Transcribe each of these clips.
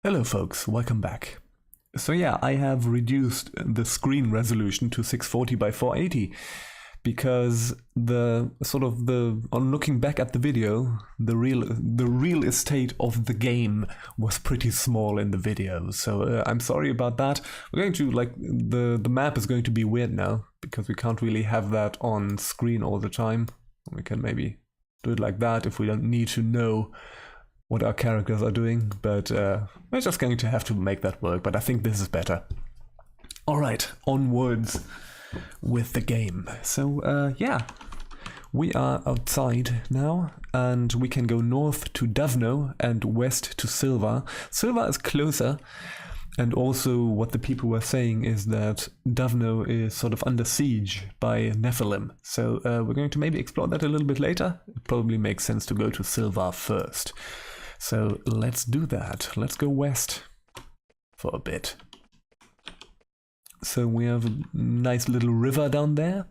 Hello folks, welcome back. So yeah, I have reduced the screen resolution to 640 by 480 because on looking back at the video, the real estate of the game was pretty small in the video. So I'm sorry about that. We're going to the map is going to be weird now because we can't really have that on screen all the time. We can maybe do it like that if we don't need to know what our characters are doing, but we're just going to have to make that work, but I think this is better. Alright, onwards with the game. So yeah, we are outside now, and we can go north to Davno and west to Silvar. Silvar is closer, and also what the people were saying is that Davno is sort of under siege by Nephilim. So we're going to maybe explore that a little bit later. It probably makes sense to go to Silvar first. So let's do that. Let's go west for a bit. So we have a nice little river down there.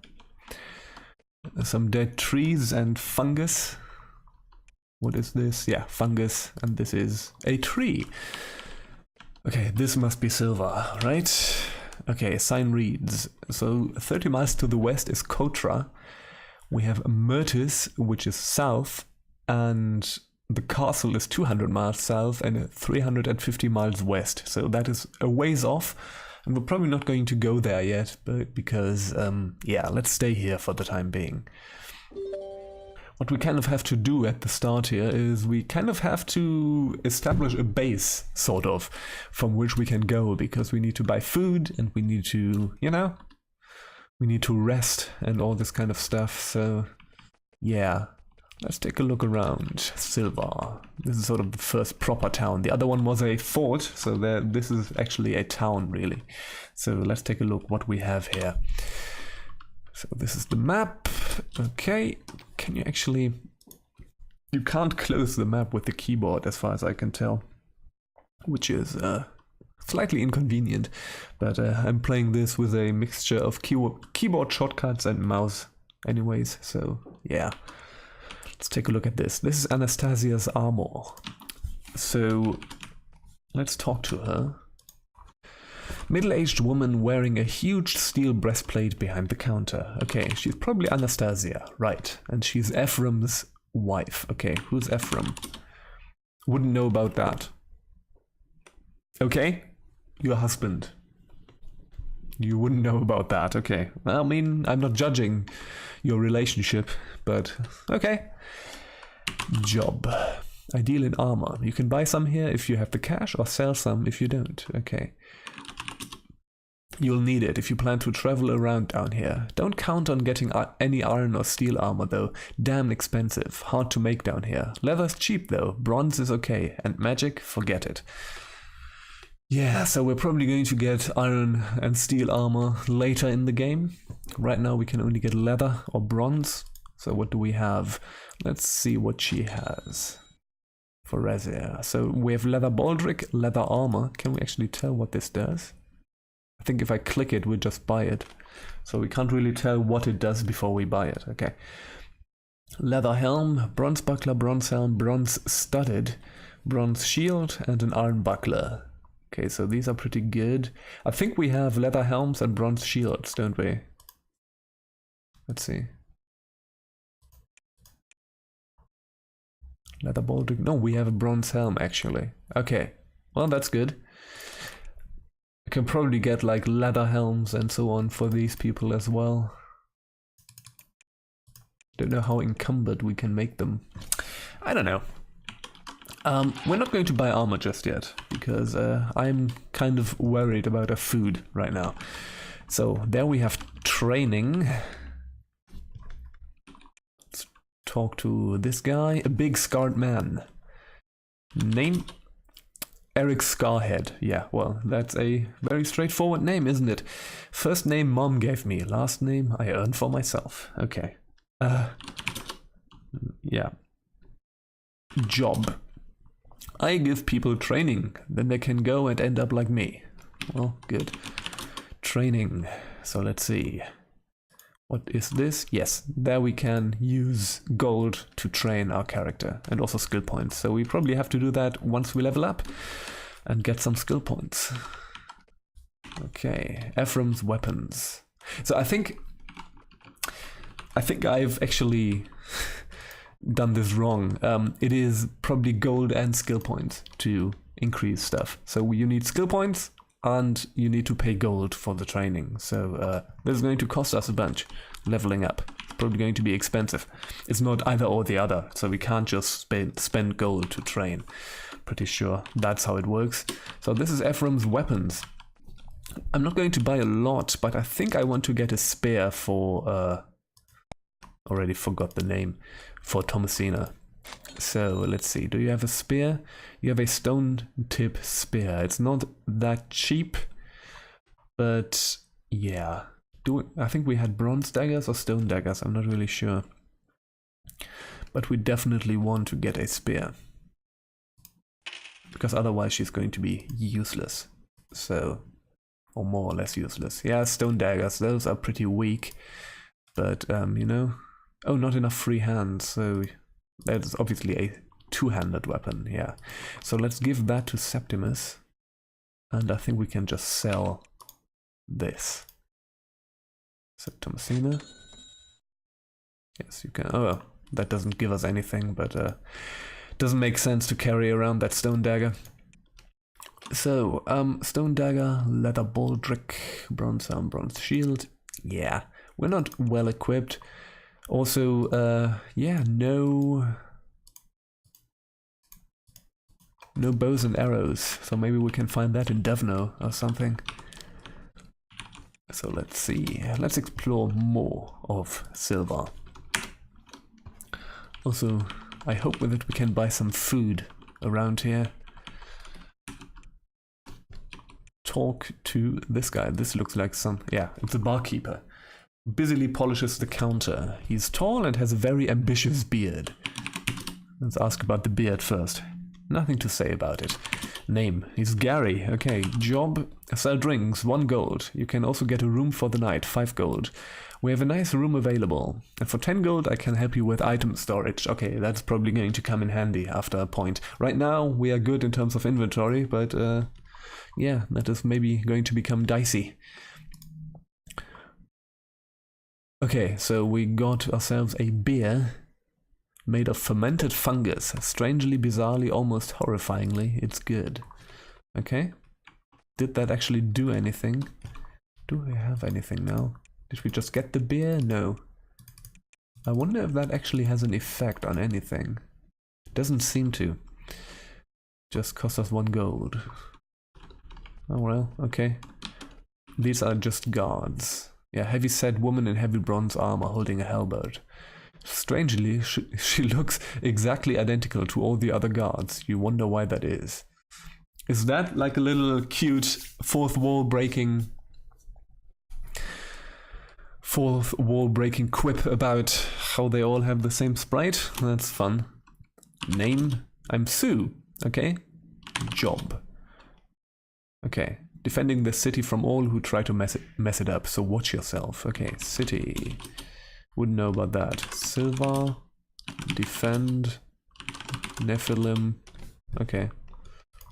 Some dead trees and fungus. What is this? Yeah, fungus. And this is a tree. Okay, this must be Silvar, right? Okay, sign reads. So 30 miles to the west is Kotra. We have Myrtis, which is south, and the castle is 200 miles south and 350 miles west. So that is a ways off, and we're probably not going to go there yet, but because, yeah, let's stay here for the time being. What we kind of have to do at the start here is we kind of have to establish a base, sort of, from which we can go, because we need to buy food and we need to, you know, we need to rest and all this kind of stuff. So yeah, let's take a look around Silvar. This is sort of the first proper town. The other one was a fort, so this is actually a town, really. So let's take a look what we have here. So this is the map. Okay, can you actually... You can't close the map with the keyboard as far as I can tell, which is slightly inconvenient, but I'm playing this with a mixture of keyboard shortcuts and mouse anyways, so yeah. Let's take a look at this. This is Anastasia's armor. So let's talk to her. Middle-aged woman wearing a huge steel breastplate behind the counter. Okay, she's probably Anastasia, right? And she's Ephraim's wife. Okay, who's Ephraim? Wouldn't know about that. Okay, your husband. You wouldn't know about that. Okay, I mean, I'm not judging your relationship, but okay. Job. I deal in armor. You can buy some here if you have the cash, or sell some if you don't. Okay. You'll need it if you plan to travel around down here. Don't count on getting any iron or steel armor though. Damn expensive. Hard to make down here. Leather's cheap though. Bronze is okay. And magic, forget it. Yeah, so we're probably going to get iron and steel armor later in the game. Right now we can only get leather or bronze. So what do we have? Let's see what she has for Razia. So we have leather baldric, leather armor. Can we actually tell what this does? I think if I click it, we just buy it. So we can't really tell what it does before we buy it. Okay. Leather helm, bronze buckler, bronze helm, bronze studded, bronze shield, and an iron buckler. Okay, so these are pretty good. I think we have leather helms and bronze shields, don't we? Let's see. Leather baldric. No, we have a bronze helm actually. Okay, well that's good. I can probably get like leather helms and so on for these people as well. Don't know how encumbered we can make them. I don't know. We're not going to buy armor just yet because I'm kind of worried about our food right now. So there we have training. Let's talk to this guy, a big scarred man. Name? Eric Scarhead. Yeah, well, that's a very straightforward name, isn't it? First name Mom gave me, last name I earned for myself. Okay. Yeah. Job. I give people training, then they can go and end up like me. Well, good. Training. So let's see. What is this? Yes, there we can use gold to train our character and also skill points. So we probably have to do that once we level up. and get some skill points. Okay, Ephraim's weapons. So I think I've actually done this wrong. It is probably gold and skill points to increase stuff. So you need skill points and you need to pay gold for the training. So this is going to cost us a bunch, leveling up. It's probably going to be expensive. It's not either or the other, so we can't just spend gold to train. Pretty sure that's how it works. So this is Ephraim's weapons. I'm not going to buy a lot, but I think I want to get a spear for, already forgot the name, for Thomasina. So let's see, do you have a spear? You have a stone tip spear. It's not that cheap, but yeah. I think we had bronze daggers or stone daggers, I'm not really sure. But we definitely want to get a spear, because otherwise she's going to be useless. So, or more or less useless. Yeah, stone daggers, those are pretty weak. But, you know... Oh, not enough free hands, so that's obviously a two-handed weapon, yeah. So let's give that to Septimus. And I think we can just sell this. Thomasina. Yes, you can... Oh, well, that doesn't give us anything, but doesn't make sense to carry around that stone dagger. So, stone dagger, leather baldric, bronze arm, bronze shield. Yeah, we're not well equipped. Also, yeah, no bows and arrows. So maybe we can find that in Devno or something. So let's see. Let's explore more of Silvar. Also, I hope with it we can buy some food around here. Talk to this guy. This looks like some... Yeah, it's a barkeeper. Busily polishes the counter. He's tall and has a very ambitious beard. Let's ask about the beard first. Nothing to say about it. Name. He's Gary. Okay. Job. Sell drinks. 1 gold. You can also get a room for the night. 5 gold. We have a nice room available. And for 10 gold I can help you with item storage. Okay, that's probably going to come in handy after a point. Right now we are good in terms of inventory, but yeah, that is maybe going to become dicey. Okay, so we got ourselves a beer made of fermented fungus. Strangely, bizarrely, almost horrifyingly, it's good. Okay. Did that actually do anything? Do we have anything now? Did we just get the beer? No. I wonder if that actually has an effect on anything. Doesn't seem to. Just cost us 1 gold. Oh well, okay. These are just guards. Yeah, heavy-set woman in heavy bronze armor holding a halberd. Strangely, she looks exactly identical to all the other guards. You wonder why that is. Is that like a little cute fourth wall breaking quip about how they all have the same sprite? That's fun. Name? I'm Sue. Okay. Job. Okay. Defending the city from all who try to mess it up, so watch yourself. Okay, city. Wouldn't know about that. Silvar. Defend. Nephilim. Okay.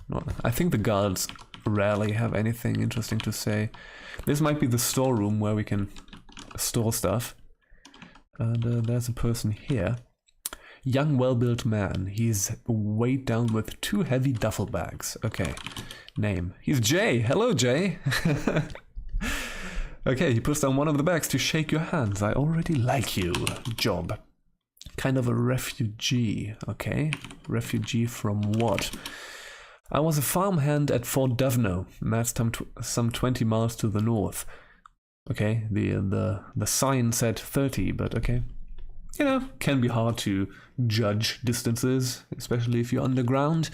Well, I think the guards rarely have anything interesting to say. This might be the storeroom where we can store stuff. And there's a person here. Young, well-built man. He's weighed down with 2 heavy duffel bags. Okay. Name. He's Jay. Hello, Jay. Okay, he puts down one of the bags to shake your hands. I already like you. Job. Kind of a refugee. Okay. Refugee from what? I was a farmhand at Fort Devno. That's some 20 miles to the north. Okay, the sign said 30, but okay. You know, can be hard to judge distances, especially if you're underground.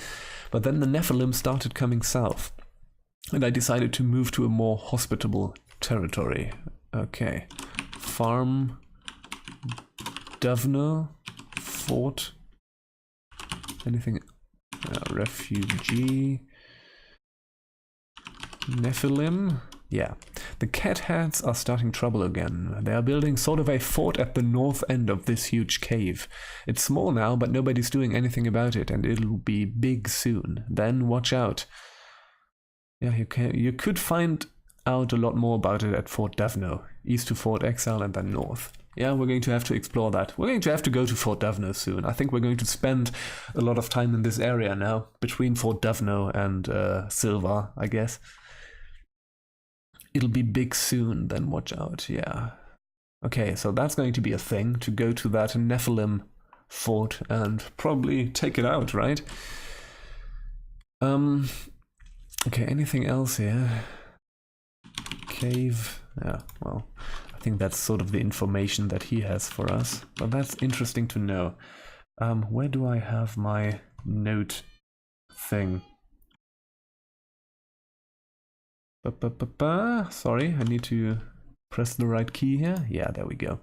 But then the Nephilim started coming south, and I decided to move to a more hospitable territory. Okay. Farm. Devno. Fort. Anything? Refugee. Nephilim. Yeah. The Catheads are starting trouble again. They are building sort of a fort at the north end of this huge cave. It's small now, but nobody's doing anything about it, and it'll be big soon. Then watch out. Yeah, you could find out a lot more about it at Fort Davno, east to Fort Exile and then north. Yeah, we're going to have to explore that. We're going to have to go to Fort Davno soon. I think we're going to spend a lot of time in this area now, between Fort Davno and Silvar, I guess. It'll be big soon, then watch out, yeah. Okay, so that's going to be a thing, to go to that Nephilim fort and probably take it out, right? Okay, anything else here? Cave, yeah, well, I think that's sort of the information that he has for us, but that's interesting to know. Where do I have my note thing? Sorry, I need to press the right key here. Yeah, there we go.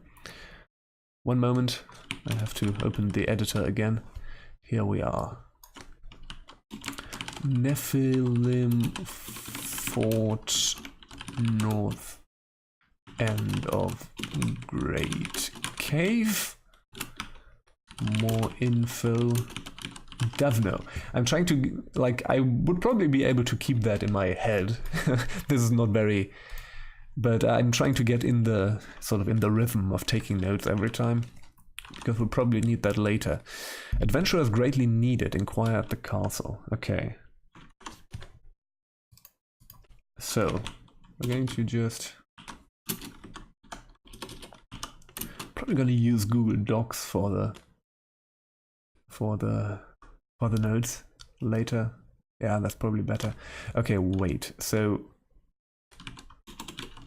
One moment, I have to open the editor again. Here we are. Nephilim Fort North End of Great Cave. More info. Davno. I'm trying to, like, I would probably be able to keep that in my head. This is not very, but I'm trying to get in the, sort of in the rhythm of taking notes every time, because we'll probably need that later. Adventurers greatly needed, inquire at the castle. Okay. So, we're going to just, probably going to use Google Docs for the notes later. Yeah, that's probably better. Okay, wait. So,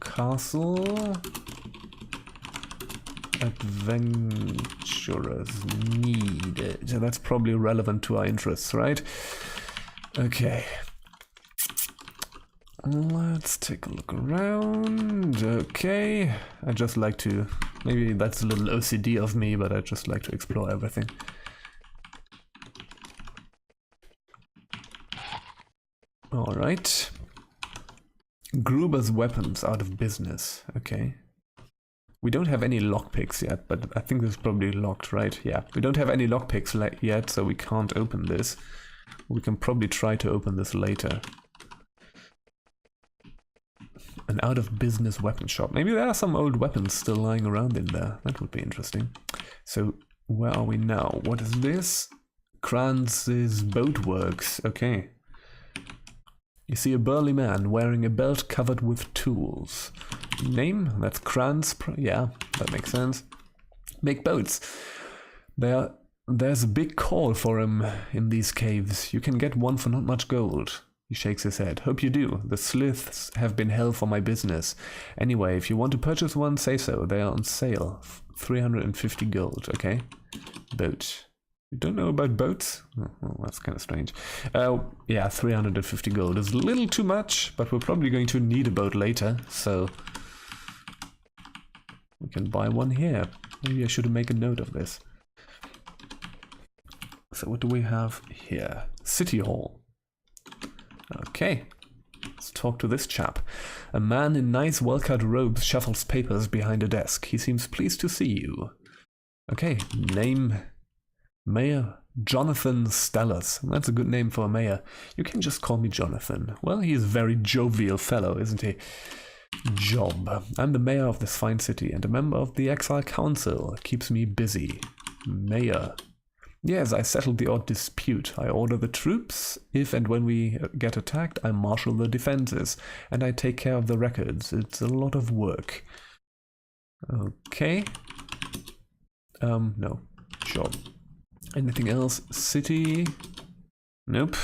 castle adventurers needed. So that's probably relevant to our interests, right? Okay. Let's take a look around. Okay. I just like to, maybe that's a little OCD of me, but I just like to explore everything. Alright. Gruber's weapons out of business. Okay. We don't have any lockpicks yet, but I think this is probably locked, right? Yeah. We don't have any lockpicks yet, so we can't open this. We can probably try to open this later. An out of business weapon shop. Maybe there are some old weapons still lying around in there. That would be interesting. So, where are we now? What is this? Kranz's Boat Works. Okay. You see a burly man wearing a belt covered with tools. Name? That's Kranz. Yeah, that makes sense. Make boats. There's a big call for him in these caves. You can get one for not much gold. He shakes his head. Hope you do. The sliths have been hell for my business. Anyway, if you want to purchase one, say so. They are on sale. 350 gold. Okay. Boat. You don't know about boats? Oh, well, that's kind of strange. Yeah, 350 gold is a little too much, but we're probably going to need a boat later, so we can buy one here. Maybe I should make a note of this. So what do we have here? City Hall. Okay, let's talk to this chap. A man in nice well-cut robes shuffles papers behind a desk. He seems pleased to see you. Okay, name... Mayor Jonathan Stellers. That's a good name for a mayor. You can just call me Jonathan. Well, he's a very jovial fellow, isn't he? Job. I'm the mayor of this fine city and a member of the Exile Council. Keeps me busy. Mayor. Yes, I settled the odd dispute. I order the troops. If and when we get attacked, I marshal the defenses. And I take care of the records. It's a lot of work. Okay. No. Job. Anything else? City? Nope.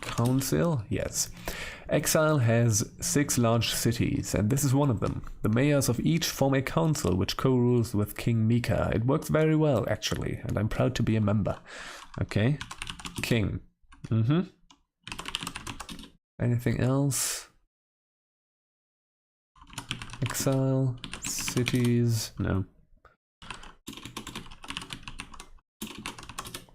Council? Yes. Exile has 6 large cities, and this is one of them. The mayors of each form a council which co-rules with King Mika. It works very well, actually, and I'm proud to be a member. Okay. King. Anything else? Exile? Cities? No.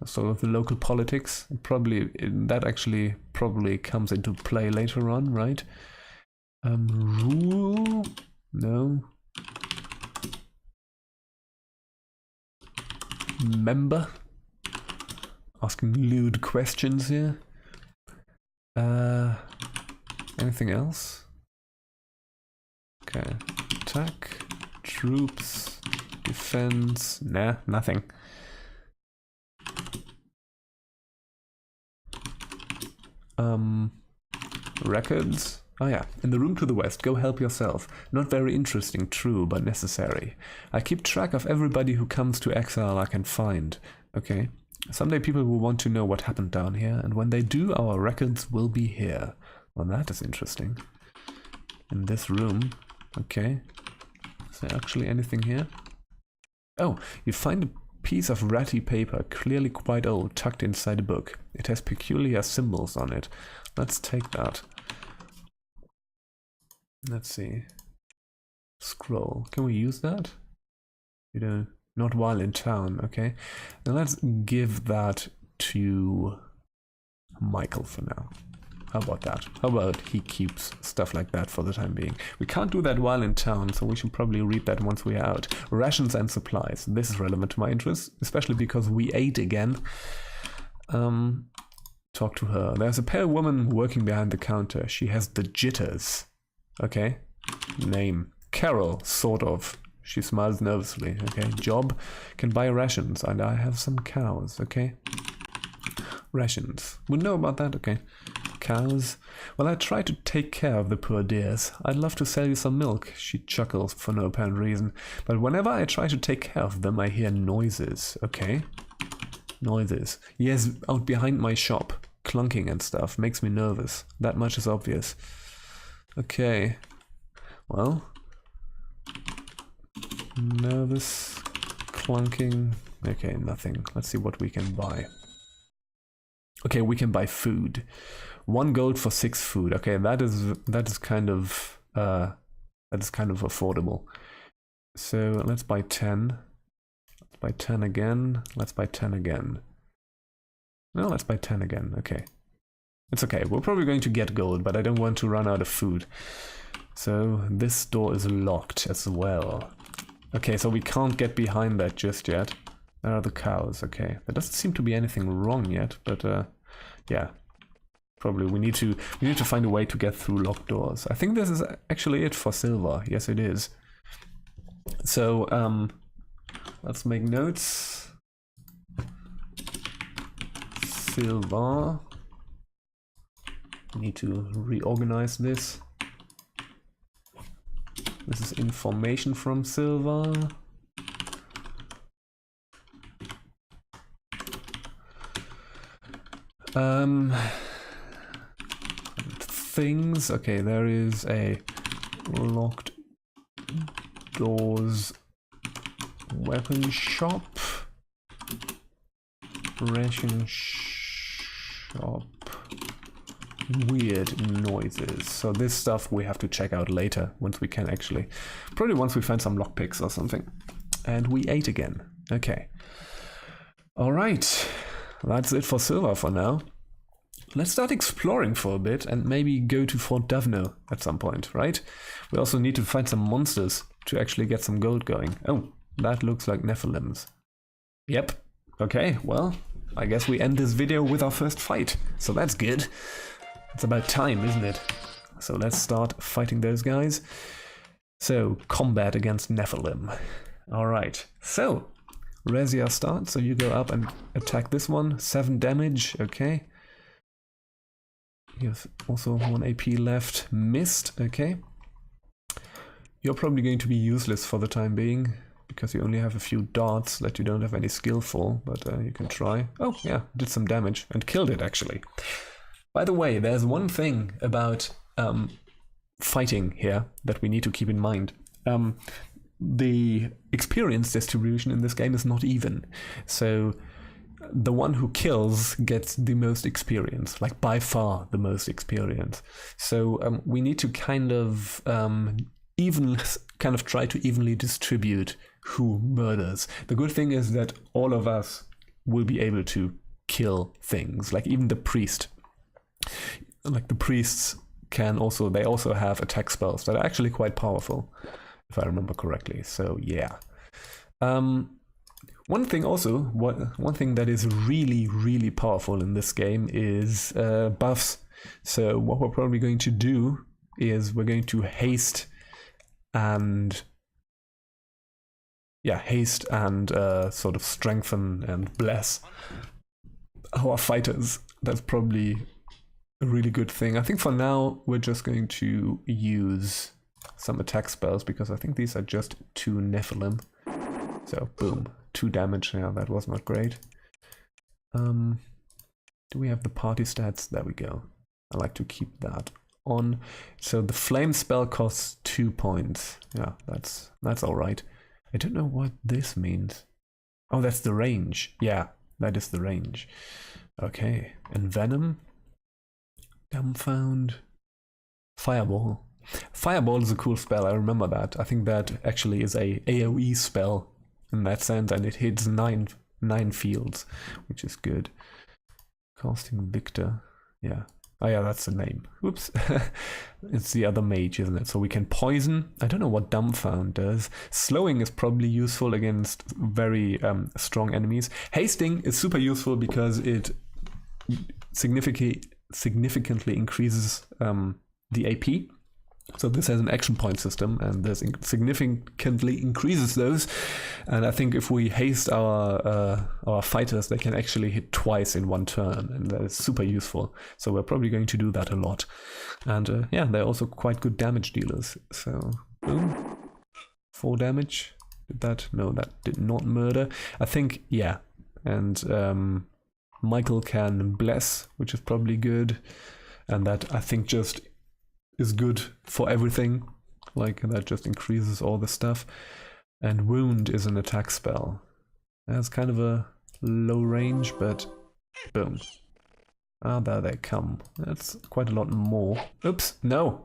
Sort of the local politics. Probably that actually probably comes into play later on, right? Rule? No. Member? Asking lewd questions here. Anything else? Okay. Attack, troops, defense. Nah, nothing. Records. Oh yeah, in the room to the west, go help yourself. Not very interesting, true, but necessary. I keep track of everybody who comes to Exile I can find. Okay. Someday people will want to know what happened down here, and when they do, our records will be here. Well, that is interesting. In this room. Okay. Is there actually anything here? Oh, you find a piece of ratty paper, clearly quite old, tucked inside a book. It has peculiar symbols on it. Let's take that. Let's see. Scroll. Can we use that? You know, not while in town, okay. Now let's give that to Michael for now. How about that? How about he keeps stuff like that for the time being? We can't do that while in town, so we should probably read that once we're out. Rations and supplies. This is relevant to my interests, especially because we ate again. Talk to her. There's a pale woman working behind the counter. She has the jitters. Okay. Name. Carol, sort of. She smiles nervously. Okay. Job. Can buy rations, and I have some cows. Okay. Rations. Would know about that? Okay. Cows. Well, I try to take care of the poor dears. I'd love to sell you some milk. She chuckles for no apparent reason. But whenever I try to take care of them, I hear noises. Okay. Noises. Yes, out behind my shop. Clunking and stuff. Makes me nervous. That much is obvious. Okay. Well. Nervous. Clunking. Okay, nothing. Let's see what we can buy. Okay, we can buy food. 1 gold for 6 food. Okay, that is kind of affordable. So let's buy 10. Let's buy 10 again. Let's buy 10 again. No, let's buy 10 again. Okay. It's okay. We're probably going to get gold, but I don't want to run out of food. So this door is locked as well. Okay, so we can't get behind that just yet. There are the cows. Okay, there doesn't seem to be anything wrong yet, but yeah, probably we need to find a way to get through locked doors. I think this is actually it for Silvar. Yes, it is. So let's make notes. Silvar. Need to reorganize this. This is information from Silvar. Things. Okay, there is a locked doors weapon shop. Ration shop. Weird noises. So this stuff we have to check out later once we can actually. Probably once we find some lockpicks or something. And we ate again. Okay. Alright. That's it for Silvar for now. Let's start exploring for a bit and maybe go to Fort Davno at some point, right? We also need to find some monsters to actually get some gold going. Oh, that looks like Nephilims. Yep. Okay, well, I guess we end this video with our first fight. So that's good. It's about time, isn't it? So let's start fighting those guys. So, combat against Nephilim. Alright, so Rezia starts, so you go up and attack this one. 7 damage, okay. You have also 1 AP left. Missed, okay. You're probably going to be useless for the time being, because you only have a few darts that you don't have any skill for, but you can try. Oh, yeah, did some damage, and killed it, actually. By the way, there's one thing about fighting here that we need to keep in mind. The experience distribution in this game is not even. So the one who kills gets the most experience, like by far the most experience. So we need to kind of try to evenly distribute who murders. The good thing is that all of us will be able to kill things, like even the priest. Like the priests they also have attack spells that are actually quite powerful, if I remember correctly. So yeah. One thing that is really, really powerful in this game is buffs. So what we're probably going to do is we're going to haste and sort of strengthen and bless our fighters. That's probably a really good thing. I think for now we're just going to use some attack spells because I think these are just 2 Nephilim. So boom, 2 damage. Yeah, that was not great. Do we have the party stats? There we go. I like to keep that on. So the flame spell costs 2 points. Yeah, that's all right. I don't know what this means. Oh, that's the range. Yeah, that is the range. Okay, and Venom, Dumbfound, Fireball. Fireball is a cool spell, I remember that. I think that actually is a AoE spell in that sense, and it hits 9 fields, which is good. Casting Victor, yeah. Oh yeah, that's the name. Oops. It's the other mage, isn't it? So we can poison. I don't know what Dumbfound does. Slowing is probably useful against very strong enemies. Hasting is super useful because it significantly increases the AP. So this has an action point system, and this significantly increases those. And I think if we haste our fighters, they can actually hit twice in 1 turn, and that is super useful. So we're probably going to do that a lot. And yeah, they're also quite good damage dealers. So boom, 4 damage. Did that? No, that did not murder. I think, yeah. And Michael can bless, which is probably good, and that I think just is good for everything, like that just increases all the stuff. And wound is an attack spell. That's kind of a low range, but boom. Ah, there they come. That's quite a lot more. Oops, no!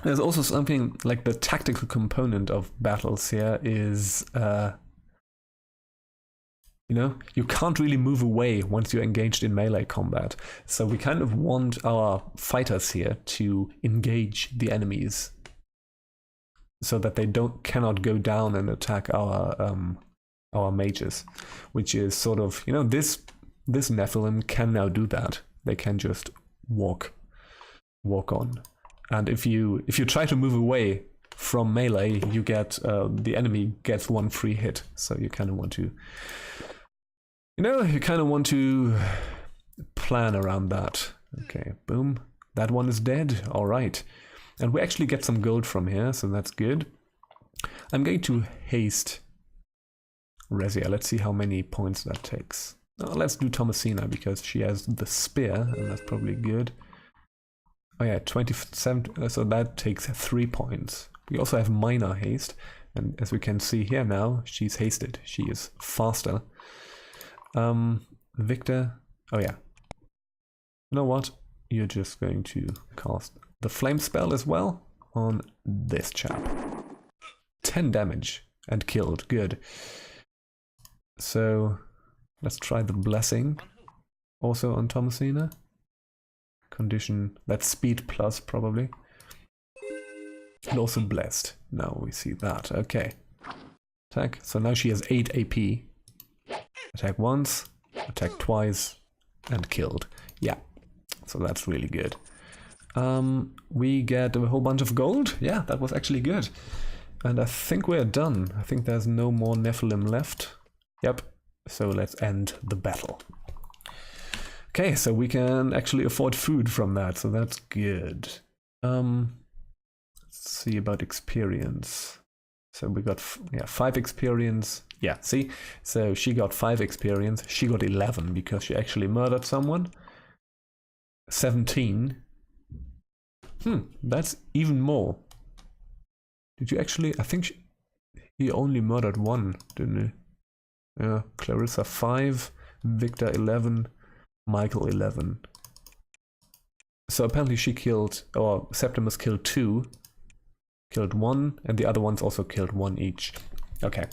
There's also something like the tactical component of battles here is you know, you can't really move away once you're engaged in melee combat. So we kind of want our fighters here to engage the enemies so that they cannot go down and attack our mages, which is sort of, you know, this Nephilim can now do that. They can just walk on. And if you try to move away from melee, you get the enemy gets 1 free hit. So you kind of want to plan around that. Okay, boom. That one is dead. All right. And we actually get some gold from here, so that's good. I'm going to haste Rezia. Let's see how many points that takes. Let's do Thomasina because she has the spear, and that's probably good. Oh yeah, 27, so that takes 3 points. We also have minor haste, and as we can see here now, she's hasted. She is faster. Victor, oh yeah. You know what? You're just going to cast the flame spell as well on this chap. 10 damage and killed, good. So let's try the blessing also on Thomasina. Condition, that's speed plus probably. And also blessed. Now we see that, okay. Attack, so now she has 8 AP. Attack once, attack twice, and killed. Yeah, so that's really good. We get a whole bunch of gold. Yeah, that was actually good. And I think we're done. I think there's no more Nephilim left. Yep, so let's end the battle. Okay, so we can actually afford food from that, so that's good. Let's see about experience. So we got 5 experience. Yeah, see? So she got 5 experience. She got 11 because she actually murdered someone. 17. That's even more. Did you actually... I think he only murdered 1, didn't he? Yeah, Clarissa 5, Victor 11, Michael 11. So apparently she killed... or Septimus killed 2. Killed 1, and the other ones also killed 1 each. Okay.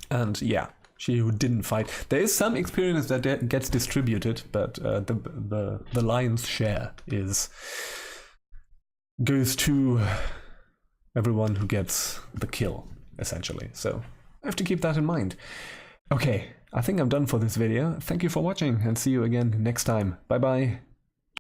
And yeah, she who didn't fight. There is some experience that gets distributed, but the lion's share goes to everyone who gets the kill, essentially. So I have to keep that in mind. Okay, I think I'm done for this video. Thank you for watching, and see you again next time. Bye bye.